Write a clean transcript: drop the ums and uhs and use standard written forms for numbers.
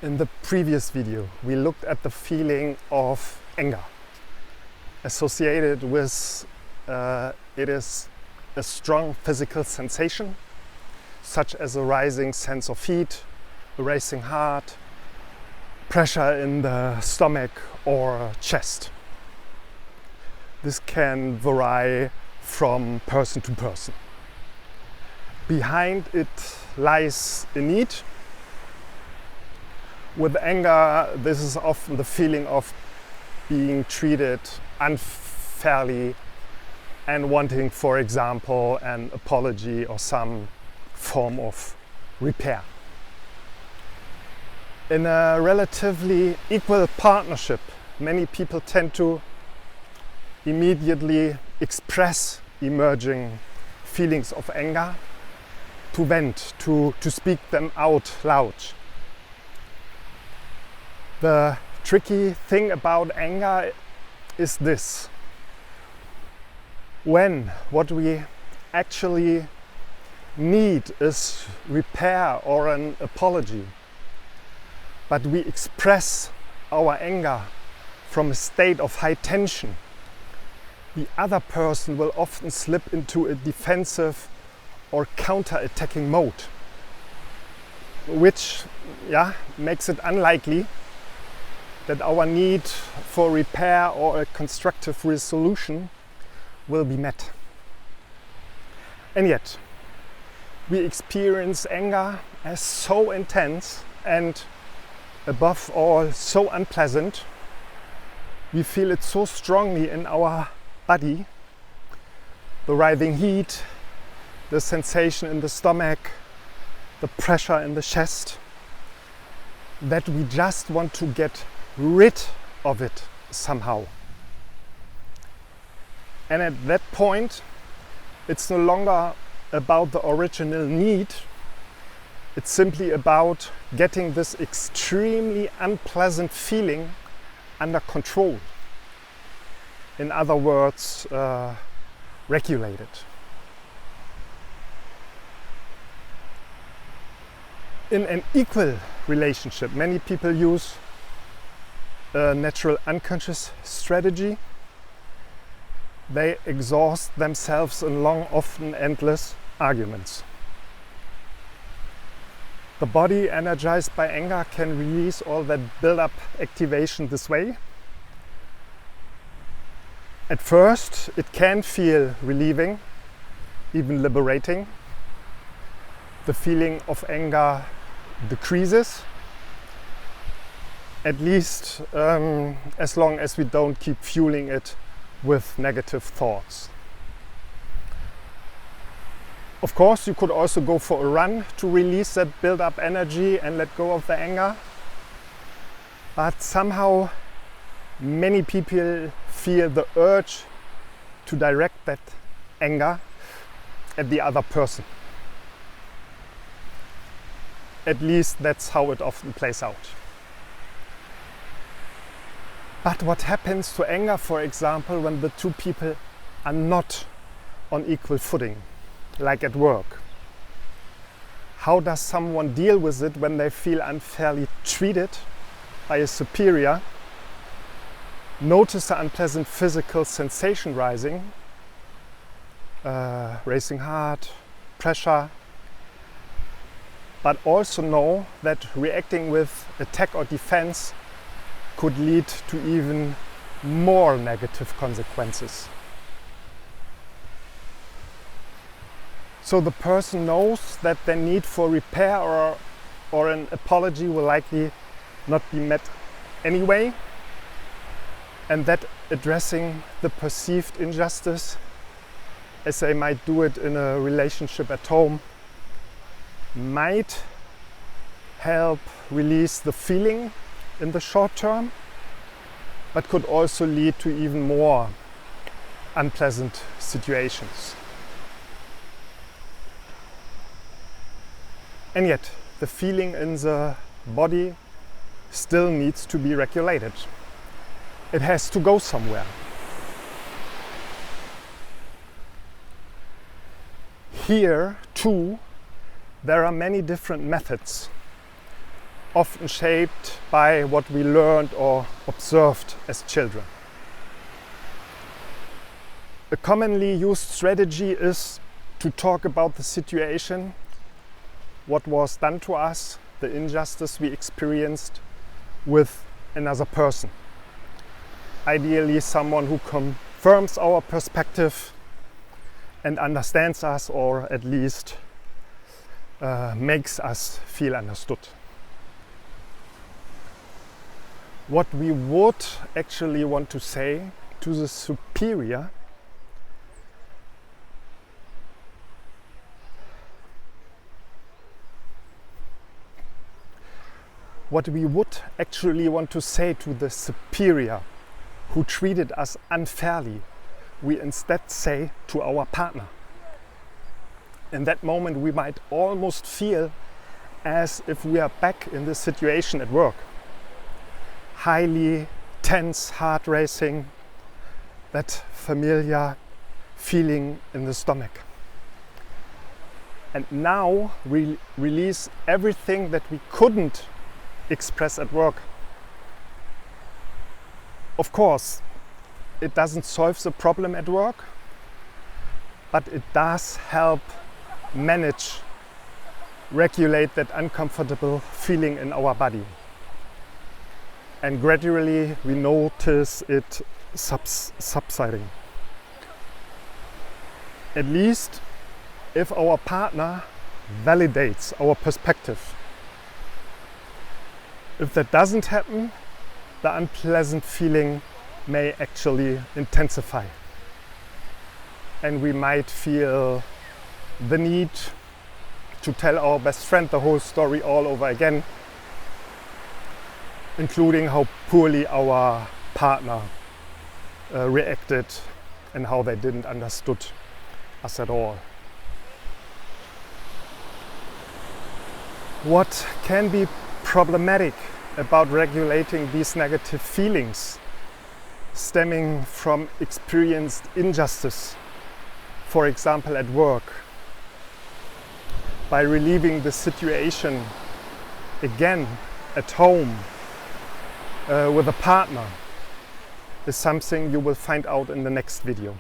In the previous video, we looked at the feeling of anger. Associated with it is a strong physical sensation, such as a rising sense of heat, a racing heart, pressure in the stomach or chest. This can vary from person to person. Behind it lies a need. With anger, this is often the feeling of being treated unfairly and wanting, for example, an apology or some form of repair. In a relatively equal partnership, many people tend to immediately express emerging feelings of anger, to vent, to speak them out loud. The tricky thing about anger is this. When what we actually need is repair or an apology, but we express our anger from a state of high tension, the other person will often slip into a defensive or counter-attacking mode, which makes it unlikely that our need for repair or a constructive resolution will be met. And yet, we experience anger as so intense and, above all, so unpleasant. We feel it so strongly in our body, the writhing heat, the sensation in the stomach, the pressure in the chest, that we just want to get rid of it somehow. And at that point, it's no longer about the original need. It's simply about getting this extremely unpleasant feeling under control. In other words, regulated. In an equal relationship, many people use a natural unconscious strategy. They exhaust themselves in long, often endless arguments. The body, energized by anger, can release all that build-up activation this way. At first, it can feel relieving, even liberating. The feeling of anger decreases, at least as long as we don't keep fueling it with negative thoughts. Of course, you could also go for a run to release that build-up energy and let go of the anger. But somehow many people feel the urge to direct that anger at the other person. At least that's how it often plays out. But what happens to anger, for example, when the two people are not on equal footing, like at work? How does someone deal with it when they feel unfairly treated by a superior? Notice the unpleasant physical sensation rising, racing heart, pressure, but also know that reacting with attack or defense could lead to even more negative consequences. So the person knows that their need for repair or an apology will likely not be met anyway, and that addressing the perceived injustice, as they might do it in a relationship at home, might help release the feeling in the short term, but could also lead to even more unpleasant situations. And yet, the feeling in the body still needs to be regulated. It has to go somewhere. Here, too, there are many different methods often shaped by what we learned or observed as children. A commonly used strategy is to talk about the situation, what was done to us, the injustice we experienced, with another person. Ideally someone who confirms our perspective and understands us, or at least makes us feel understood. What we would actually want to say to the superior who treated us unfairly, we instead say to our partner. In that moment we might almost feel as if we are back in this situation at work. Highly tense, heart racing, that familiar feeling in the stomach. And now we release everything that we couldn't express at work. Of course, it doesn't solve the problem at work, but it does help regulate that uncomfortable feeling in our body. And gradually we notice it subsiding. At least if our partner validates our perspective. If that doesn't happen, the unpleasant feeling may actually intensify. And we might feel the need to tell our best friend the whole story all over again, including how poorly our partner reacted and how they didn't understood us at all. What can be problematic about regulating these negative feelings stemming from experienced injustice, for example at work, by reliving the situation again at home with a partner, is something you will find out in the next video.